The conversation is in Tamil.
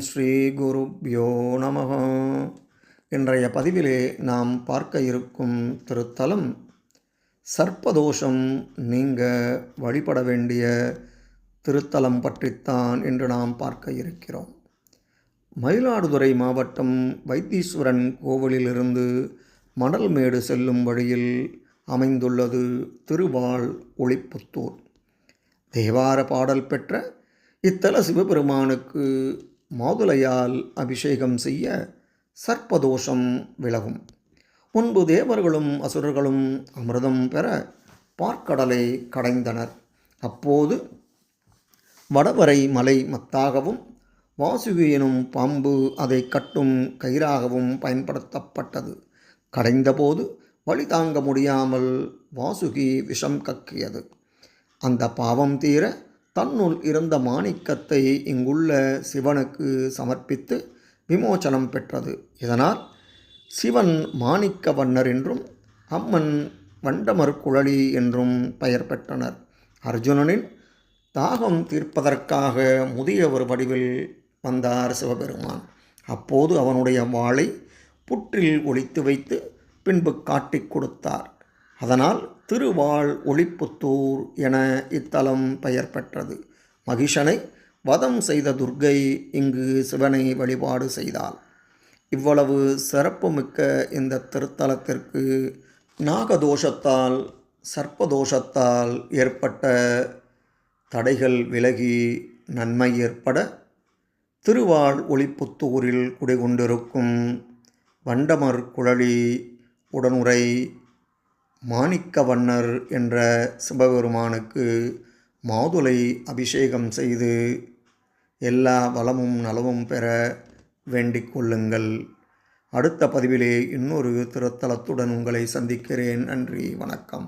ஸ்ரீ குருப்யோ நமஹ. இன்றைய பதிவிலே நாம் பார்க்க இருக்கும் திருத்தலம் சர்ப்பதோஷம் நீங்க வழிபட வேண்டிய திருத்தலம் பற்றித்தான் இன்று நாம் பார்க்க இருக்கிறோம். மயிலாடுதுறை மாவட்டம் வைத்தீஸ்வரன் கோவிலிலிருந்து மணல்மேடு செல்லும் வழியில் அமைந்துள்ளது திருவாள் ஒளிப்புத்தூர். தேவார பாடல் பெற்ற இத்தல சிவபெருமானுக்கு மாதுளையால் அபிஷேகம் செய்ய சர்ப்பதோஷம் விலகும். முன்பு தேவர்களும் அசுரர்களும் அமிர்தம் பெற பார்க்கடலை கடைந்தனர். அப்போது வடவரை மலை மத்தாகவும் வாசுகி எனும் பாம்பு அதை கட்டும் கயிறாகவும் பயன்படுத்தப்பட்டது. கடைந்தபோது வலி தாங்க முடியாமல் வாசுகி விஷம் கக்கியது. அந்த பாவம் தீர தன்னுள் இருந்த மாணிக்கத்தை இங்குள்ள சிவனுக்கு சமர்ப்பித்து விமோசனம் பெற்றது. இதனால் சிவன் மாணிக்க வண்ணர் என்றும் அம்மன் வண்டமர்குழலி என்றும் பெயர் பெற்றனர். அர்ஜுனனின் தாகம் தீர்ப்பதற்காக முதிய ஒரு வடிவில் வந்தார் சிவபெருமான். அப்போது அவனுடைய வாளை புற்றில் ஒளித்து வைத்து பின்பு காட்டிக் கொடுத்தார். அதனால் திருவாள் ஒளிப்புத்தூர் என இத்தலம் பெயர் பெற்றது. மகிஷனை வதம் செய்த துர்க்கை இங்கு சிவனை வழிபாடு செய்தாள். இவ்வளவு சிறப்புமிக்க இந்த திருத்தலத்திற்கு நாகதோஷத்தால் சர்ப்பதோஷத்தால் ஏற்பட்ட தடைகள் விலகி நன்மை ஏற்பட திருவாள் ஒளிப்புத்தூரில் குடிகொண்டிருக்கும் வண்டமர் குழலி உடனுரை மாணிக்கவண்ணர் என்ற சிவபெருமானுக்கு மாதுளை அபிஷேகம் செய்து எல்லா வளமும் நலமும் பெற வேண்டிக் கொள்ளுங்கள். அடுத்த பதிவிலே இன்னொரு திருத்தலத்துடன் உங்களை சந்திக்கிறேன். நன்றி, வணக்கம்.